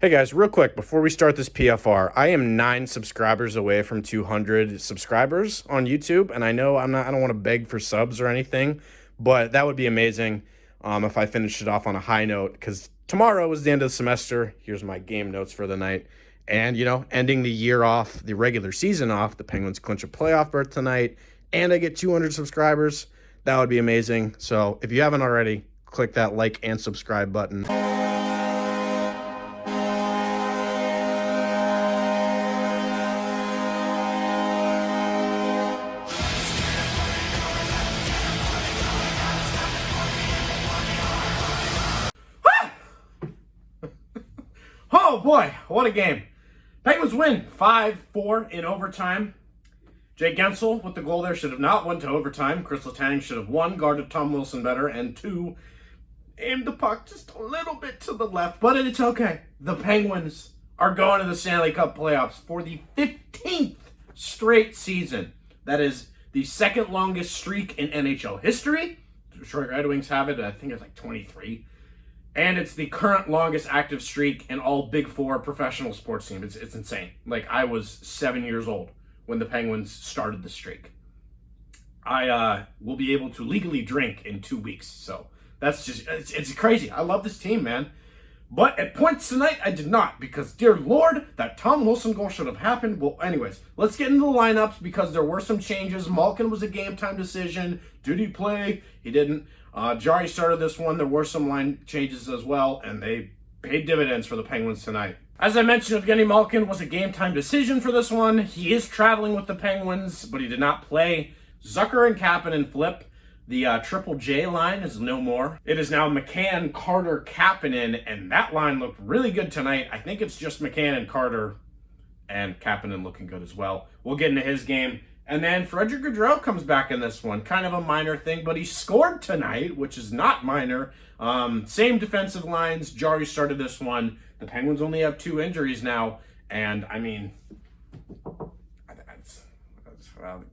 Hey guys, real quick, before we start this PFR, I am 9 subscribers away from 200 subscribers on YouTube, and I know I don't want to beg for subs or anything, but that would be amazing if I finished it off on a high note, because tomorrow is the end of the semester. Here's my game notes for the night. And, ending the year off, the regular season off, the Penguins clinch a playoff berth tonight, and I get 200 subscribers. That would be amazing. So if you haven't already, click that like and subscribe button. Oh boy, what a game. Penguins win 5-4 in overtime. Jake Guentzel with the goal there should have not went to overtime. Kris Letang should have won, guarded Tom Wilson better, and 2, aimed the puck just a little bit to the left, but it's okay. The Penguins are going to the Stanley Cup playoffs for the 15th straight season. That is the second longest streak in NHL history. Detroit Red Wings have it, I think it's like 23. And it's the current longest active streak in all Big Four professional sports teams. It's insane. Like, I was 7 years old when the Penguins started the streak. I will be able to legally drink in 2 weeks. So that's just, it's crazy. I love this team, man. But at points tonight, I did not, because, dear Lord, that Tom Wilson goal should have happened. Well, anyways, let's get into the lineups, because there were some changes. Malkin was a game-time decision. Did he play? He didn't. Jarry started this one. There were some line changes as well, and they paid dividends for the Penguins tonight. As I mentioned, Evgeni Malkin was a game-time decision for this one. He is traveling with the Penguins, but he did not play. Zucker and Kapanen flip. The Triple J line is no more. It is now McCann, Carter, Kapanen, and that line looked really good tonight. I think it's just McCann and Carter, and Kapanen looking good as well. We'll get into his game. And then Frederick Gaudreau comes back in this one. Kind of a minor thing, but he scored tonight, which is not minor. Same defensive lines. Jarry started this one. The Penguins only have 2 injuries now. And, I mean, that's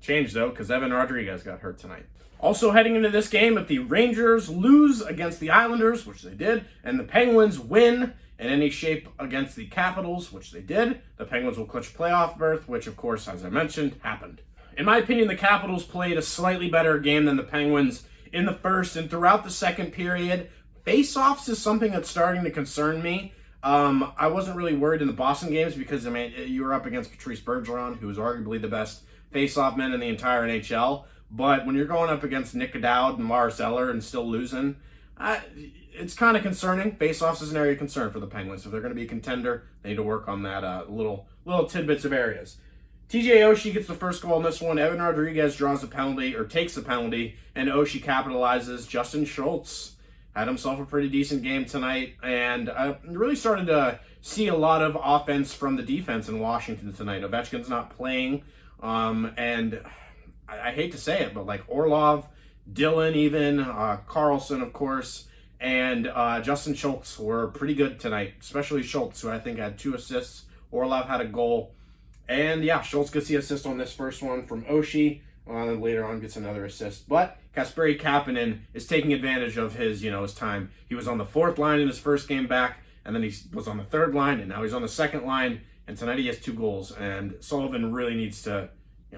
changed, though, because Evan Rodrigues got hurt tonight. Also heading into this game, if the Rangers lose against the Islanders, which they did, and the Penguins win in any shape against the Capitals, which they did, the Penguins will clinch a playoff berth, which, of course, as I mentioned, happened. In my opinion, the Capitals played a slightly better game than the Penguins in the first and throughout the second period. Face-offs is something that's starting to concern me. I wasn't really worried in the Boston games because, I mean, you were up against Patrice Bergeron, who is arguably the best face-off man in the entire NHL. But when you're going up against Nick Dowd and Lars Eller and still losing, it's kind of concerning. Face-offs is an area of concern for the Penguins. If they're going to be a contender, they need to work on that little tidbits of areas. TJ Oshie gets the first goal in this one. Evan Rodrigues draws a penalty, or takes the penalty, and Oshie capitalizes. Justin Schultz had himself a pretty decent game tonight, and I really started to see a lot of offense from the defense in Washington tonight. Ovechkin's not playing, and I hate to say it, but like Orlov, Dylan even, Carlson, of course, and Justin Schultz were pretty good tonight, especially Schultz, who I think had 2 assists. Orlov had a goal. And yeah, Schultz gets the assist on this first one from Oshie. And later on gets another assist. But Kasperi Kapanen is taking advantage of his time. He was on the 4th line in his first game back, and then he was on the 3rd line, and now he's on the 2nd line. And tonight he has 2 goals. And Sullivan really needs to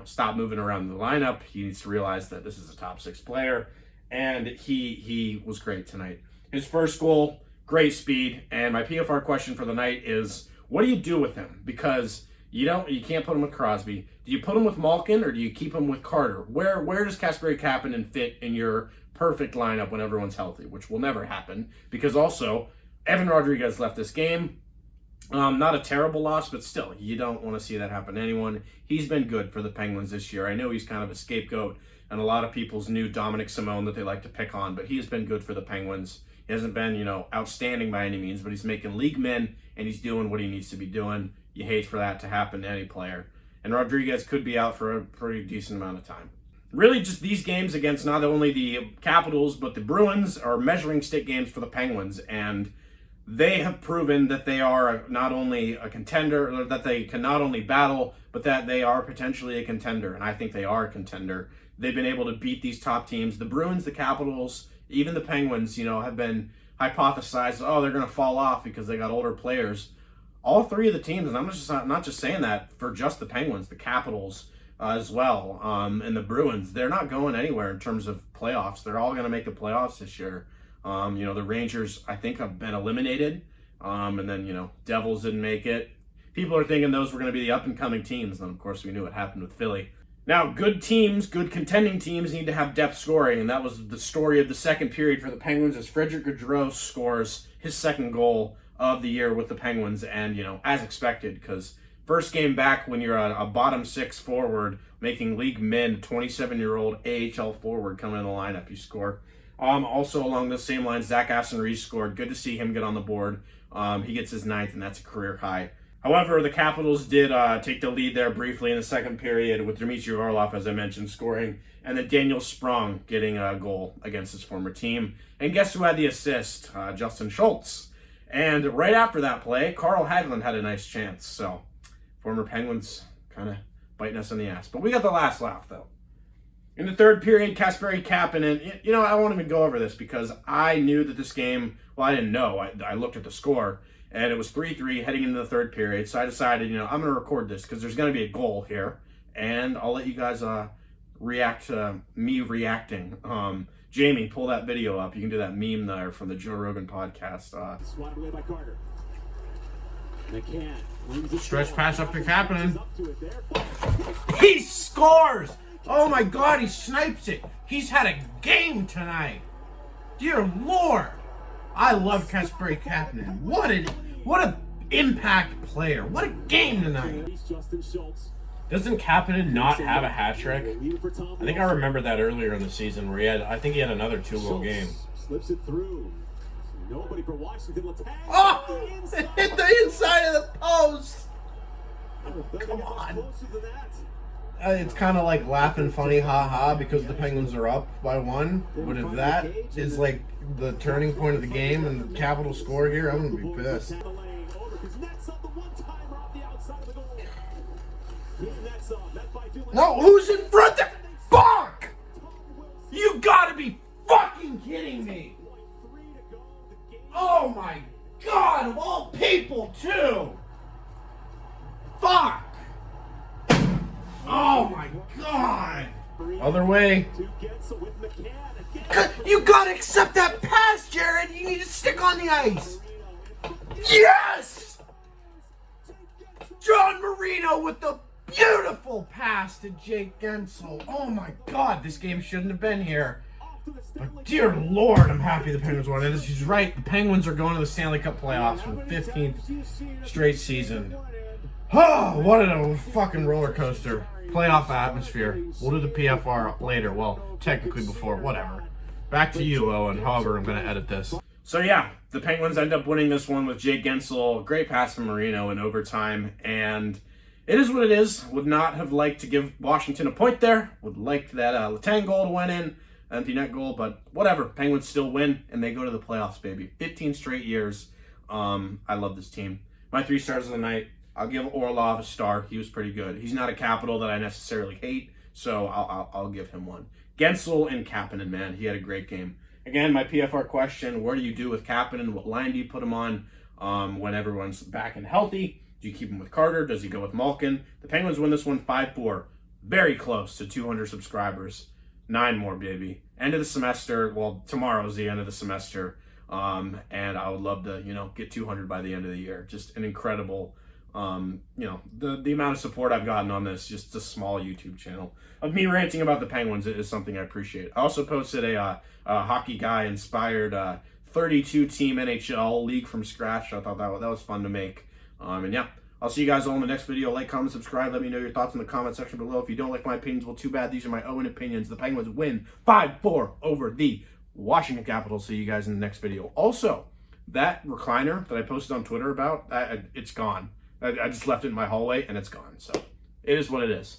stop moving around the lineup. He needs to realize that this is a top 6 player. And he was great tonight. His first goal, great speed. And my PFR question for the night is, what do you do with him? Because you can't put him with Crosby. Do you put him with Malkin, or do you keep him with Carter? Where does Kasperi Kapanen fit in your perfect lineup when everyone's healthy, which will never happen, because also Evan Rodrigues left this game. Not a terrible loss, but still, you don't want to see that happen to anyone. He's been good for the Penguins this year. I know he's kind of a scapegoat and a lot of people's new Dominic Simone that they like to pick on, but he has been good for the Penguins. He hasn't been, outstanding by any means, but he's making league men, and he's doing what he needs to be doing. You hate for that to happen to any player. And Rodrigues could be out for a pretty decent amount of time. Really, just these games against not only the Capitals, but the Bruins are measuring stick games for the Penguins, and they have proven that they are not only a contender, or that they can not only battle, but that they are potentially a contender, and I think they are a contender. They've been able to beat these top teams. The Bruins, the Capitals, even the Penguins, have been hypothesized, they're going to fall off because they got older players. all three of the teams, and I'm just not just saying that for just the Penguins, the Capitals as well, and the Bruins, they're not going anywhere in terms of playoffs. They're all going to make the playoffs this year. The Rangers, I think, have been eliminated, and then, Devils didn't make it. People are thinking those were going to be the up-and-coming teams, and of course we knew what happened with Philly. Now, good teams, good contending teams need to have depth scoring, and that was the story of the second period for the Penguins as Frederick Gaudreau scores his second goal of the year with the Penguins, and, as expected, because first game back when you're a bottom six forward, making league min, 27-year-old AHL forward coming in the lineup, you score. Also along those same lines, Aston-Reese scored. Good to see him get on the board. He gets his 9th, and that's a career high. However, the Capitals did take the lead there briefly in the second period with Dmitry Orlov, as I mentioned, scoring, and then Daniel Sprong getting a goal against his former team. And guess who had the assist? Justin Schultz. And right after that play, Carl Hagelin had a nice chance. So, former Penguins kind of biting us in the ass. But we got the last laugh, though. In the third period, Kasperi Kapanen, I won't even go over this because I knew that this game, well, I didn't know. I looked at the score, and it was 3-3 heading into the third period. So I decided, I'm going to record this because there's going to be a goal here. And I'll let you guys react to me reacting. Jamie, pull that video up. You can do that meme there from the Joe Rogan podcast. Swatted away by Carter. McCann. Stretch pass up to Kapanen. He scores! Oh my God, he snipes it. He's had a game tonight. Dear Lord. I love Kasperi Kapanen. What an impact player. What a game tonight. Doesn't Kapanen not have a hat trick? I think I remember that earlier in the season where I think he had another 2-goal game. Slips it through. Nobody for Washington. Letang. Oh! It hit the inside of the post! Come on. It's kind of like laughing funny ha-ha because the Penguins are up by 1. But if that is like the turning point of the game and the Capitals score here, I'm going to be pissed. No, who's in front there? Fuck! You gotta be fucking kidding me! Oh my God, of all people too! Fuck! Oh my God! Other way. You gotta accept that pass, Jared! You need to stick on the ice! Yes! John Marino with the beautiful pass to Jake Guentzel. Oh my God, this game shouldn't have been here. But dear Lord, I'm happy the Penguins won. And he's right, the Penguins are going to the Stanley Cup playoffs for the 15th straight season. Oh, what a fucking roller coaster. Playoff atmosphere. We'll do the PFR later. Well, technically before, whatever. Back to you, Owen. However, I'm going to edit this. So yeah, the Penguins end up winning this one with Jake Guentzel. Great pass from Marino in overtime. And it is what it is. Would not have liked to give Washington a point there. Would like that Letang goal to went in. Empty net goal. But whatever. Penguins still win. And they go to the playoffs, baby. 15 straight years. I love this team. My 3 stars of the night. I'll give Orlov a star. He was pretty good. He's not a Capital that I necessarily hate. So I'll give him 1. Guentzel and Kapanen, man. He had a great game. Again, my PFR question, what do you do with Kapanen? What line do you put him on when everyone's back and healthy? Do you keep him with Carter? Does he go with Malkin? The Penguins win this one 5-4. Very close to 200 subscribers. 9 more, baby. End of the semester. Well, tomorrow's the end of the semester. And I would love to, get 200 by the end of the year. Just an incredible, the amount of support I've gotten on this, just a small YouTube channel of me ranting about the Penguins is something I appreciate. I also posted a hockey guy inspired 32-team NHL league from scratch. I thought that was fun to make. And yeah, I'll see you guys all in the next video. Like, comment, subscribe. Let me know your thoughts in the comment section below. If you don't like my opinions, well, too bad. These are my own opinions. The Penguins win 5-4 over the Washington Capitals. See you guys in the next video. Also, that recliner that I posted on Twitter about, it's gone. I just left it in my hallway, and it's gone. So it is what it is.